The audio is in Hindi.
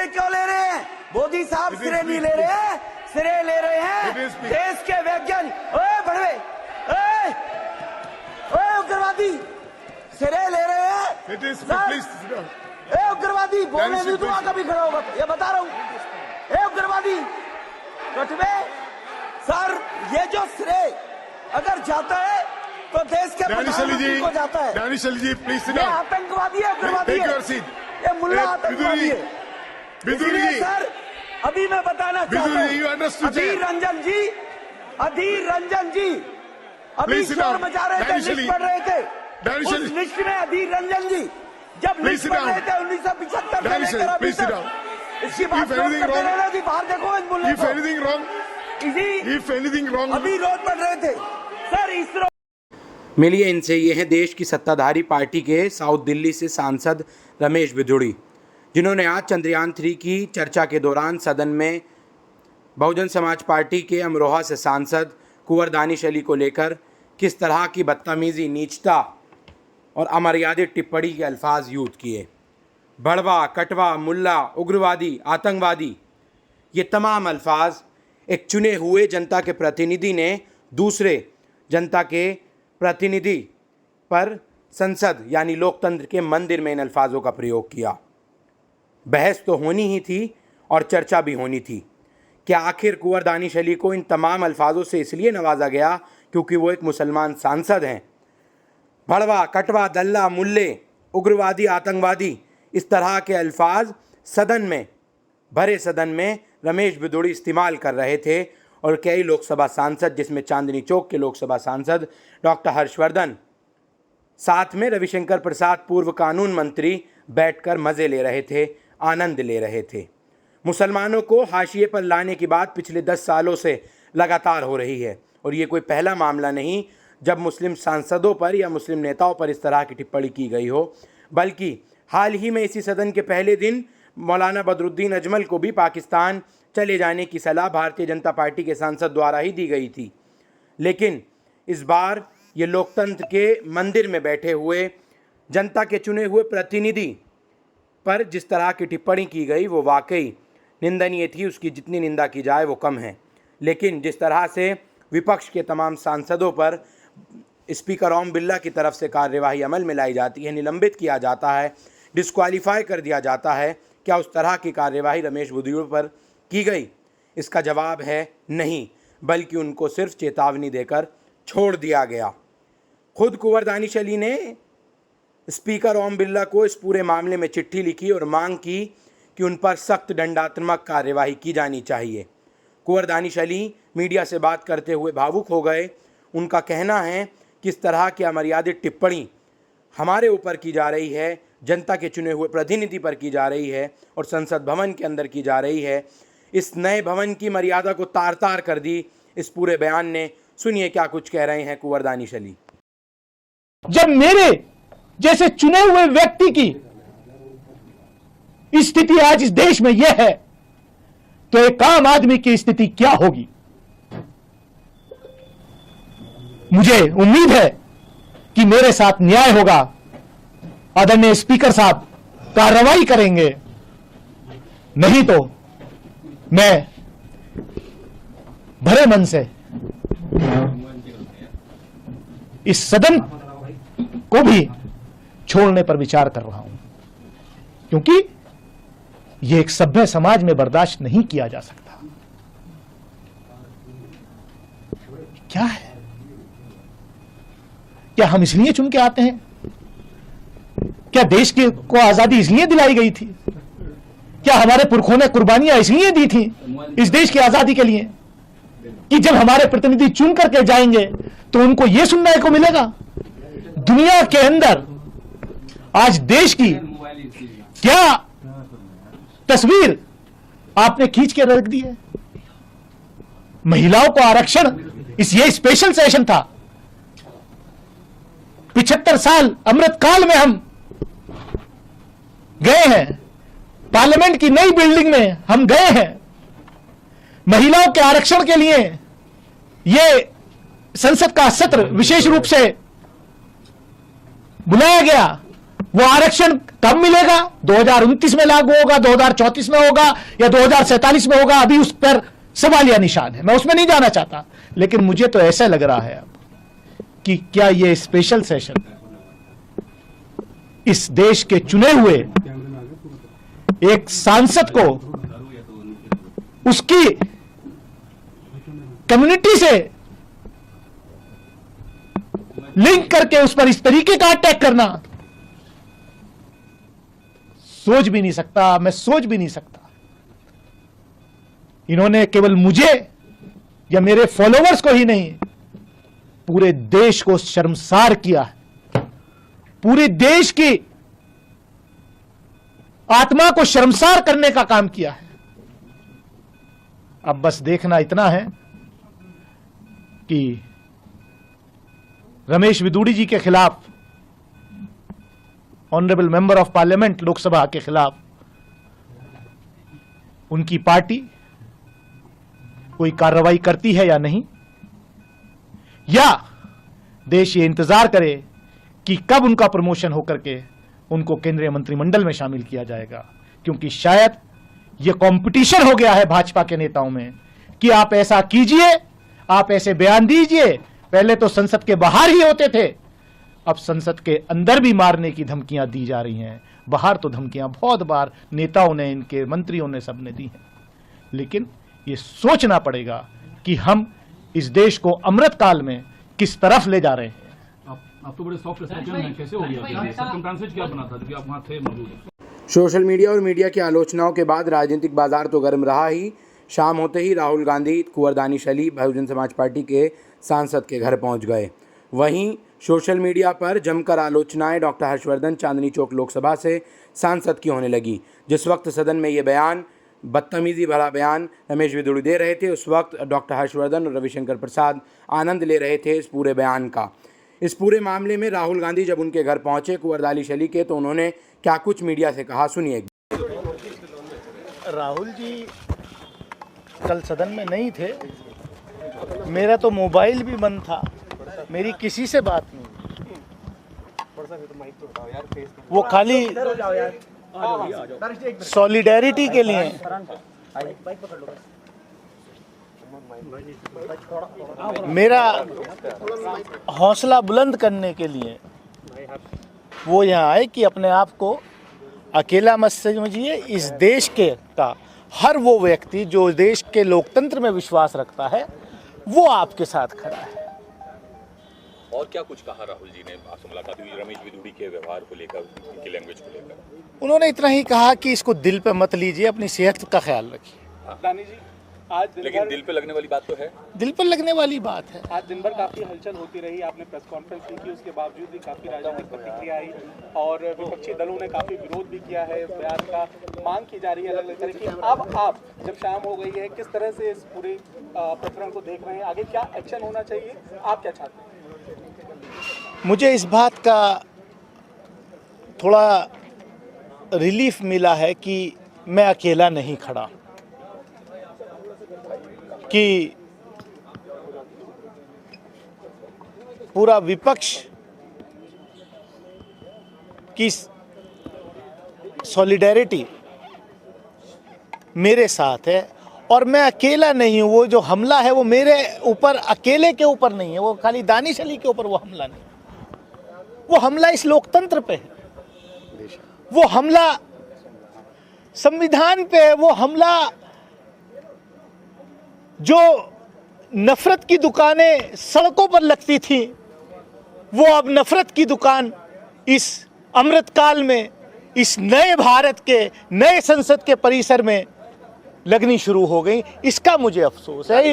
सिरे क्यों ले रहे हैं? मोदी साहब सिरे नहीं ले रहे हैं, सिरे ले रहे हैं देश के वैज्ञानिक। ओए बड़वे, ओए उग्रवादी, सिरे ले रहे हैं। ए उग्रवादी, बोलने नहीं दूंगा कभी खड़ा होगा, ये बता रहा हूं। ए उग्रवादी कटवे सर, ये जो श्रेय अगर जाता है तो देश के प्रधानमंत्री को जाता है। दानिश अली जी प्लीज, ये आतंकवादी है, उग्रवादी है, ये मुल्ला आतंकवादी है। इसलिए सर अभी मैं बताना चाहता हूँ, अधीर रंजन जी अभी शोर मचा रहे थे, लिस्ट पढ़ रहे थे। उस लिस्ट में अधीर रंजन जी जब लिस्ट पढ़ रहे थे 1975 से लेकर अभी तक, इसकी बात करते रहना जी। बाहर देखो इस मुल्ले को, अभी रोज पढ़ रहे थे सर। इसरो मिलिए इनसे। ये है देश की सत्ताधारी पार्टी के साउथ दिल्ली से सांसद रमेश बिधूड़ी, जिन्होंने आज चंद्रयान 3 की चर्चा के दौरान सदन में बहुजन समाज पार्टी के अमरोहा से सांसद कुंवर दानिश अली को लेकर किस तरह की बदतमीज़ी, नीचता और अमर्यादित टिप्पणी के अल्फाज यूज़ किए। बड़वा, कटवा, मुल्ला, उग्रवादी, आतंकवादी, ये तमाम अल्फाज एक चुने हुए जनता के प्रतिनिधि ने दूसरे जनता के प्रतिनिधि पर संसद यानी लोकतंत्र के मंदिर में इन अल्फाजों का प्रयोग किया। बहस तो होनी ही थी और चर्चा भी होनी थी। क्या आखिर कुंवर दानिश अली को इन तमाम अल्फाजों से इसलिए नवाजा गया क्योंकि वो एक मुसलमान सांसद हैं? भड़वा, कटवा, दल्ला, मुल्ले, उग्रवादी, आतंकवादी, इस तरह के अल्फाज सदन में, भरे सदन में रमेश बिधूड़ी इस्तेमाल कर रहे थे और कई लोकसभा सांसद, जिसमें चांदनी चौक के लोकसभा सांसद डॉक्टर हर्षवर्धन, साथ में रविशंकर प्रसाद पूर्व कानून मंत्री बैठकर मज़े ले रहे थे, आनंद ले रहे थे। मुसलमानों को हाशिए पर लाने की बात पिछले 10 सालों से लगातार हो रही है और ये कोई पहला मामला नहीं जब मुस्लिम सांसदों पर या मुस्लिम नेताओं पर इस तरह की टिप्पणी की गई हो, बल्कि हाल ही में इसी सदन के पहले दिन मौलाना बदरुद्दीन अजमल को भी पाकिस्तान चले जाने की सलाह भारतीय जनता पार्टी के सांसद द्वारा ही दी गई थी। लेकिन इस बार ये लोकतंत्र के मंदिर में बैठे हुए जनता के चुने हुए प्रतिनिधि पर जिस तरह की टिप्पणी की गई वो वाकई निंदनीय थी। उसकी जितनी निंदा की जाए वो कम है। लेकिन जिस तरह से विपक्ष के तमाम सांसदों पर स्पीकर ओम बिरला की तरफ से कार्यवाही अमल में लाई जाती है, निलंबित किया जाता है, डिस्क्वालीफाई कर दिया जाता है, क्या उस तरह की कार्यवाही रमेश बिधूड़ी पर की गई? इसका जवाब है नहीं, बल्कि उनको सिर्फ चेतावनी देकर छोड़ दिया गया। खुद कुंवर दानिश अली ने स्पीकर ओम बिरला को इस पूरे मामले में चिट्ठी लिखी और मांग की कि उन पर सख्त दंडात्मक कार्यवाही की जानी चाहिए। कुंवर दानिश अली मीडिया से बात करते हुए भावुक हो गए। उनका कहना है कि इस तरह की अमर्यादित टिप्पणी हमारे ऊपर की जा रही है, जनता के चुने हुए प्रतिनिधि पर की जा रही है और संसद भवन के अंदर की जा रही है। इस नए भवन की मर्यादा को तार तार कर दी इस पूरे बयान ने। सुनिए क्या कुछ कह रहे हैं कुंवर दानिश अली। जब मेरे जैसे चुने हुए व्यक्ति की स्थिति आज इस देश में यह है तो एक आम आदमी की स्थिति क्या होगी? मुझे उम्मीद है कि मेरे साथ न्याय होगा। आदरणीय स्पीकर साहब कार्रवाई करेंगे, नहीं तो मैं भरे मन से इस सदन को भी छोड़ने पर विचार कर रहा हूं, क्योंकि यह एक सभ्य समाज में बर्दाश्त नहीं किया जा सकता। क्या है? क्या हम इसलिए चुन के आते हैं? क्या देश को आजादी इसलिए दिलाई गई थी? क्या हमारे पुरखों ने कुर्बानियां इसलिए दी थी इस देश की आजादी के लिए कि जब हमारे प्रतिनिधि चुन करके जाएंगे तो उनको यह सुनने को मिलेगा? दुनिया के अंदर आज देश की क्या तस्वीर आपने खींच के रख दी है? महिलाओं को आरक्षण, ये स्पेशल सेशन था। 75 साल अमृतकाल में हम गए हैं, पार्लियामेंट की नई बिल्डिंग में हम गए हैं। महिलाओं के आरक्षण के लिए यह संसद का सत्र विशेष रूप से बुलाया गया। वो आरक्षण कब मिलेगा? 2029 में लागू होगा, 2034 में होगा या 2047 में होगा? अभी उस पर सवालिया निशान है, मैं उसमें नहीं जाना चाहता। लेकिन मुझे तो ऐसा लग रहा है अब कि क्या ये स्पेशल सेशन इस देश के चुने हुए एक सांसद को उसकी कम्युनिटी से लिंक करके उस पर इस तरीके का अटैक करना, सोच भी नहीं सकता, मैं सोच भी नहीं सकता। इन्होंने केवल मुझे या मेरे फॉलोवर्स को ही नहीं, पूरे देश को शर्मसार किया है, पूरे देश की आत्मा को शर्मसार करने का काम किया है। अब बस देखना इतना है कि रमेश विदुड़ी जी के खिलाफ, honourable member of parliament Lok Sabha के खिलाफ, उनकी पार्टी कोई कार्रवाई करती है या नहीं, या देश ये इंतजार करे कि कब उनका प्रमोशन होकर के उनको केंद्रीय मंत्रिमंडल में शामिल किया जाएगा। क्योंकि शायद ये कंपटीशन हो गया है भाजपा के नेताओं में कि आप ऐसा कीजिए, आप ऐसे बयान दीजिए। पहले तो संसद के बाहर ही होते थे, अब संसद के अंदर भी मारने की धमकियां दी जा रही हैं। बाहर तो धमकियां बहुत बार नेताओं ने, इनके मंत्रियों ने, सबने दी हैं। लेकिन ये सोचना पड़ेगा कि हम इस देश को अमृत काल में किस तरफ ले जा रहे हैं। आप तो बड़े सॉफ्ट रिसेप्शन हैं, कैसे हो गया? सर्कमस्टेंसेस क्या बना था जब आप वहां थे मौजूद? सोशल मीडिया और मीडिया की आलोचनाओं के बाद राजनीतिक बाजार तो गर्म रहा ही। शाम होते ही राहुल गांधी कुंवर दानिश अली बहुजन समाज पार्टी के सांसद के घर पहुंच गए। वहीं सोशल मीडिया पर जमकर आलोचनाएं डॉक्टर हर्षवर्धन चांदनी चौक लोकसभा से सांसद की होने लगी। जिस वक्त सदन में ये बयान, बदतमीजी भरा बयान रमेश विदुड़ी दे रहे थे, उस वक्त डॉक्टर हर्षवर्धन और रविशंकर प्रसाद आनंद ले रहे थे इस पूरे बयान का। इस पूरे मामले में राहुल गांधी जब उनके घर पहुंचे कुंवर दानिश अली के, तो उन्होंने क्या कुछ मीडिया से कहा, सुनिए। राहुल जी कल सदन में नहीं थे, मेरा तो मोबाइल भी बंद था, मेरी किसी से बात नहीं। वो खाली सॉलिडेरिटी के लिए, मेरा हौसला बुलंद करने के लिए वो यहाँ आए कि अपने आप को अकेला मत समझिए। इस देश के का हर वो व्यक्ति जो देश के लोकतंत्र में विश्वास रखता है, वो आपके साथ खड़ा है। और क्या कुछ कहा राहुल जी ने? आपसे मुलाकात हुई रमेश विदुड़ी के व्यवहार को लेकर, उनकी लैंग्वेज को लेकर? उन्होंने इतना ही कहा कि इसको दिल पे मत लीजिए, अपनी सेहत का ख्याल रखिए। दानी जी, आज लेकिन दिल पे लगने वाली बात तो है। दिल पर लगने वाली बात है। आज दिन भर काफी हलचल होती रही, आपने प्रेस कॉन्फ्रेंस की थी, उसके बावजूद भी काफी राजनीतिक प्रतिक्रिया आई और विपक्षी दलों ने काफी विरोध भी किया है, बयान का मांग की जा रही है अलग अलग तरह की। अब आप जब शाम हो गई है, किस तरह से इस पूरे प्रकरण को देख रहे हैं? आगे क्या एक्शन होना चाहिए, आप क्या चाहते हैं? मुझे इस बात का थोड़ा रिलीफ मिला है कि मैं अकेला नहीं खड़ा, कि पूरा विपक्ष की सॉलिडेरिटी मेरे साथ है और मैं अकेला नहीं हूँ। वो जो हमला है वो मेरे ऊपर अकेले के ऊपर नहीं है, वो खाली दानिश अली के ऊपर वो हमला नहीं, वो हमला इस लोकतंत्र पे है, वो हमला संविधान पे है, वो हमला जो नफरत की दुकानें सड़कों पर लगती थी, वो अब नफरत की दुकान इस अमृतकाल में, इस नए भारत के नए संसद के परिसर में लगनी शुरू हो गई। इसका मुझे अफसोस है।